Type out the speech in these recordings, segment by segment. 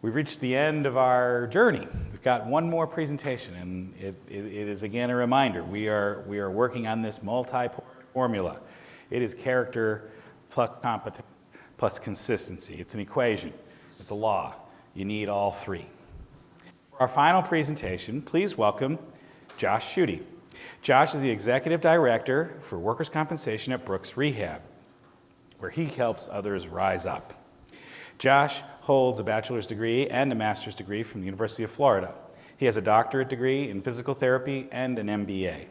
We've reached the end of our journey. We've got one more presentation, and it is again a reminder. We are working on this multi-formula. It is character plus competence plus consistency. It's an equation. It's a law. You need all three. For our final presentation, please welcome Josh Schuette. Josh is the Executive Director for Workers' Compensation at Brooks Rehab, where he helps others rise up. Josh holds a bachelor's degree and a master's degree from the University of Florida. He has a doctorate degree in physical therapy and an MBA.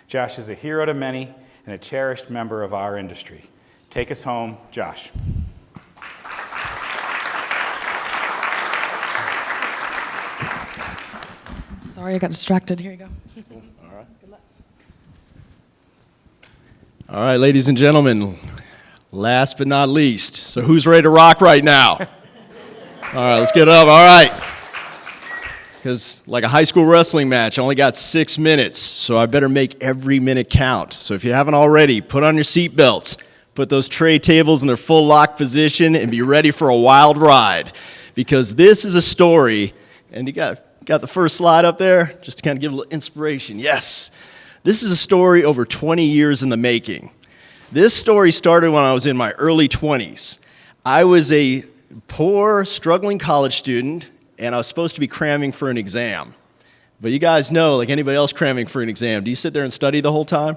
Josh is a hero to many and a cherished member of our industry. Take us home, Josh. Sorry, I got distracted. Here you go. All right. Good luck. All right, ladies and gentlemen, last but not least, so who's ready to rock right now? All right, let's get up. All right. Because like a high school wrestling match, I only got 6 minutes, so I better make every minute count. So if you haven't already, put on your seatbelts, put those tray tables in their full lock position, and be ready for a wild ride. Because this is a story, and you got the first slide up there, just to kind of give a little inspiration. Yes. This is a story over 20 years in the making. This story started when I was in my early 20s. I was a poor, struggling college student, and I was supposed to be cramming for an exam. But you guys know, like anybody else cramming for an exam, do you sit there and study the whole time?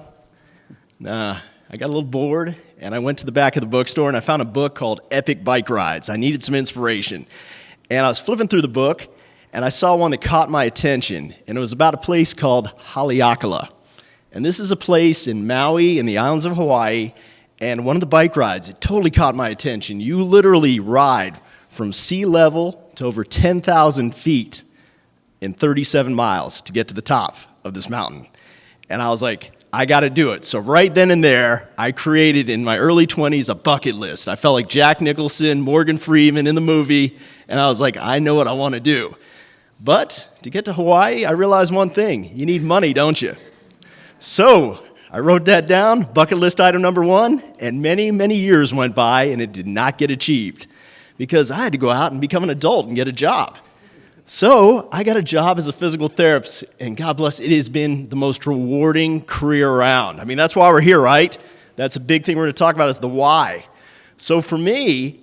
Nah, I got a little bored, and I went to the back of the bookstore, and I found a book called Epic Bike Rides. I needed some inspiration. And I was flipping through the book, and I saw one that caught my attention, and it was about a place called Haleakala. And this is a place in Maui in the islands of Hawaii, and one of the bike rides, it totally caught my attention. You literally ride from sea level to over 10,000 feet in 37 miles to get to the top of this mountain. And I was like, I got to do it. So right then and there, I created in my early 20s a bucket list. I felt like Jack Nicholson, Morgan Freeman in the movie, and I was like, I know what I want to do. But to get to Hawaii, I realized one thing. You need money, don't you? So I wrote that down, bucket list item number 1, and many, many years went by, and it did not get achieved because I had to go out and become an adult and get a job. So I got a job as a physical therapist, and God bless, it has been the most rewarding career around. I mean, that's why we're here, right? That's a big thing we're going to talk about is the why. So for me,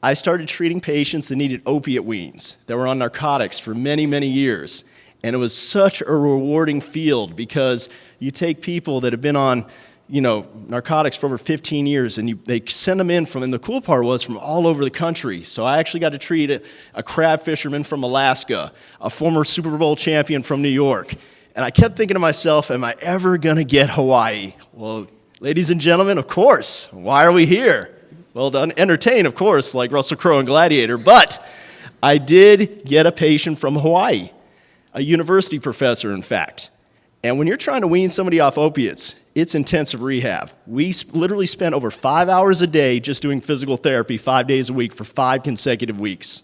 I started treating patients that needed opiate weans, that were on narcotics for many, many years. And it was such a rewarding field because you take people that have been on, narcotics for over 15 years and they send them in and the cool part was from all over the country. So I actually got to treat a crab fisherman from Alaska, a former Super Bowl champion from New York. And I kept thinking to myself, am I ever going to get Hawaii? Well, ladies and gentlemen, of course. Why are we here? Well, to entertain, of course, like Russell Crowe and Gladiator. But I did get a patient from Hawaii, a university professor, in fact. And when you're trying to wean somebody off opiates, it's intensive rehab. We literally spent over 5 hours a day just doing physical therapy 5 days a week for 5 consecutive weeks.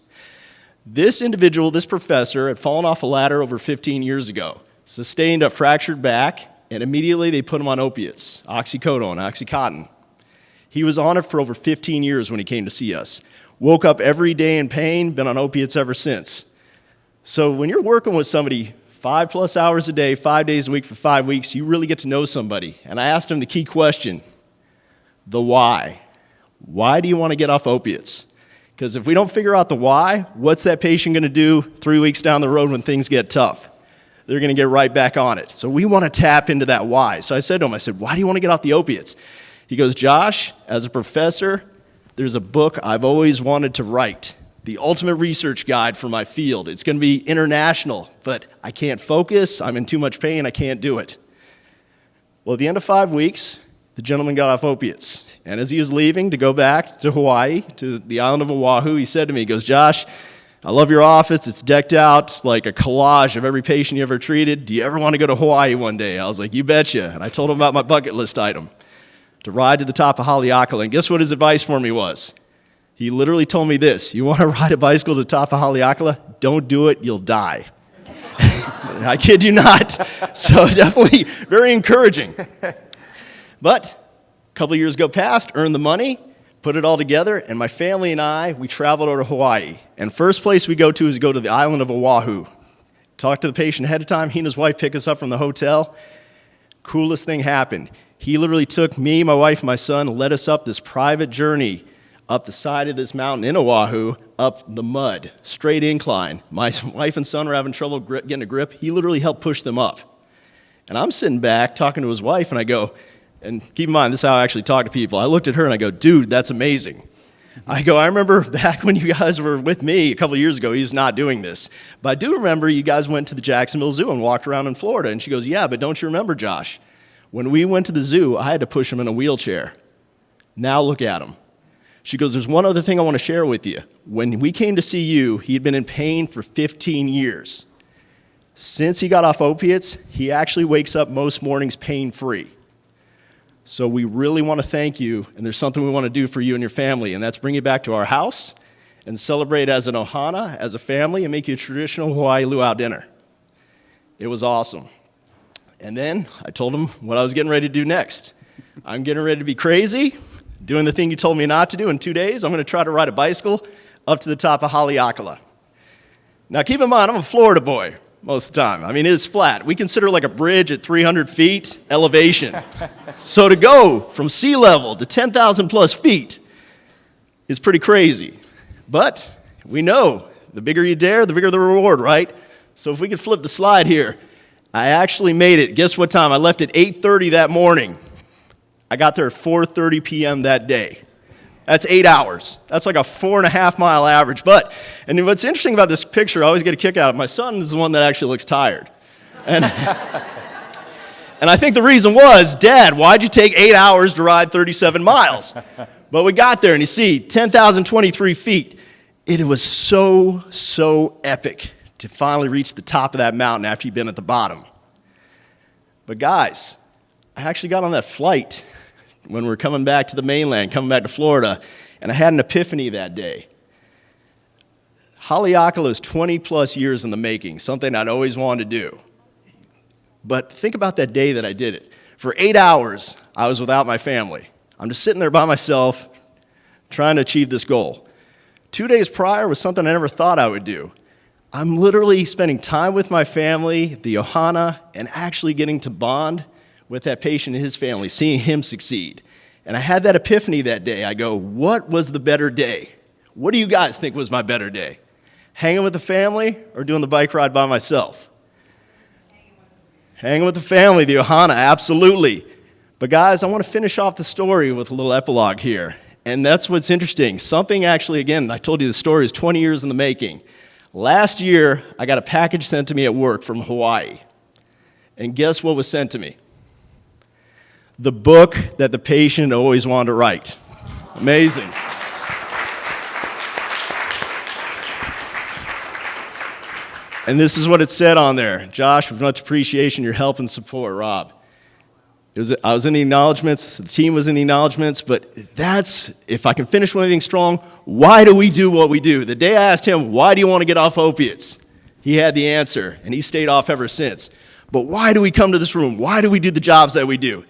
This individual, this professor, had fallen off a ladder over 15 years ago, sustained a fractured back, and immediately they put him on opiates, oxycodone, Oxycontin. He was on it for over 15 years when he came to see us. Woke up every day in pain, been on opiates ever since. So when you're working with somebody 5+ hours a day, 5 days a week for 5 weeks, you really get to know somebody. And I asked him the key question, the why. Why do you want to get off opiates? Because if we don't figure out the why, what's that patient going to do 3 weeks down the road when things get tough? They're going to get right back on it. So we want to tap into that why. So I said to him, why do you want to get off the opiates? He goes, Josh, as a professor, there's a book I've always wanted to write. The ultimate research guide for my field. It's going to be international, but I can't focus. I'm in too much pain. I can't do it. Well, at the end of 5 weeks, the gentleman got off opiates. And as he was leaving to go back to Hawaii, to the island of Oahu, he said to me, he goes, Josh, I love your office. It's decked out. It's like a collage of every patient you ever treated. Do you ever want to go to Hawaii one day? I was like, you betcha. And I told him about my bucket list item, to ride to the top of Haleakala. And guess what his advice for me was? He literally told me this, you want to ride a bicycle to the top of Haleakala? Don't do it, you'll die. I kid you not. So definitely very encouraging. But a couple of years go past, earned the money, put it all together, and my family and I, we traveled over to Hawaii. And first place we go to the island of Oahu. Talk to the patient ahead of time. He and his wife pick us up from the hotel. Coolest thing happened. He literally took me, my wife, and my son, led us up this private journey up the side of this mountain in Oahu, up the mud, straight incline. My wife and son were having trouble getting a grip. He literally helped push them up. And I'm sitting back talking to his wife, and I go, and keep in mind, this is how I actually talk to people. I looked at her and I go, dude, that's amazing. I go, I remember back when you guys were with me a couple of years ago, he's not doing this. But I do remember you guys went to the Jacksonville Zoo and walked around in Florida. And she goes, yeah, but don't you remember, Josh? When we went to the zoo, I had to push him in a wheelchair. Now look at him. She goes, there's one other thing I want to share with you. When we came to see you, he'd been in pain for 15 years. Since he got off opiates, he actually wakes up most mornings pain-free. So we really want to thank you, and there's something we want to do for you and your family, and that's bring you back to our house and celebrate as an ohana, as a family, and make you a traditional Hawaii luau dinner. It was awesome. And then I told him what I was getting ready to do next. I'm getting ready to be crazy, doing the thing you told me not to do in 2 days. I'm going to try to ride a bicycle up to the top of Haleakala. Now keep in mind, I'm a Florida boy most of the time. I mean, it is flat. We consider like a bridge at 300 feet elevation. So to go from sea level to 10,000 plus feet is pretty crazy. But we know the bigger you dare, the bigger the reward, right? So if we could flip the slide here, I actually made it. Guess what time? I left at 8:30 that morning. I got there at 4:30 p.m. that day. That's 8 hours. That's like a 4.5 mile average. And what's interesting about this picture, I always get a kick out of it. My son is the one that actually looks tired. And, and I think the reason was, Dad, why'd you take 8 hours to ride 37 miles? But we got there, and you see, 10,023 feet. It was so epic to finally reach the top of that mountain after you've been at the bottom. But guys, I actually got on that flight when we were coming back to the mainland, coming back to Florida, and I had an epiphany that day. Haleakala is 20 plus years in the making, something I'd always wanted to do. But think about that day that I did it. For 8 hours, I was without my family. I'm just sitting there by myself, trying to achieve this goal. 2 days prior was something I never thought I would do. I'm literally spending time with my family, the ohana, and actually getting to bond with that patient and his family, seeing him succeed. And I had that epiphany that day. I go, what was the better day? What do you guys think was my better day? Hanging with the family or doing the bike ride by myself? Hanging with the family, the ohana, absolutely. But guys, I want to finish off the story with a little epilogue here. And that's what's interesting. Something actually, again, I told you the story is 20 years in the making. Last year, I got a package sent to me at work from Hawaii. And guess what was sent to me? The book that the patient always wanted to write. Amazing. And this is what it said on there. Josh, with much appreciation, your help and support, Rob. I was in the acknowledgments, the team was in the acknowledgments, but that's, if I can finish with anything strong, why do we do what we do? The day I asked him, why do you want to get off opiates? He had the answer, and he stayed off ever since. But why do we come to this room? Why do we do the jobs that we do?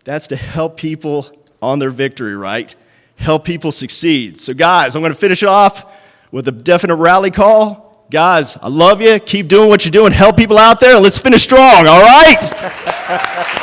That's to help people on their victory, right? Help people succeed. So guys, I'm going to finish it off with a definite rally call. Guys, I love you. Keep doing what you're doing. Help people out there, and let's finish strong, all right?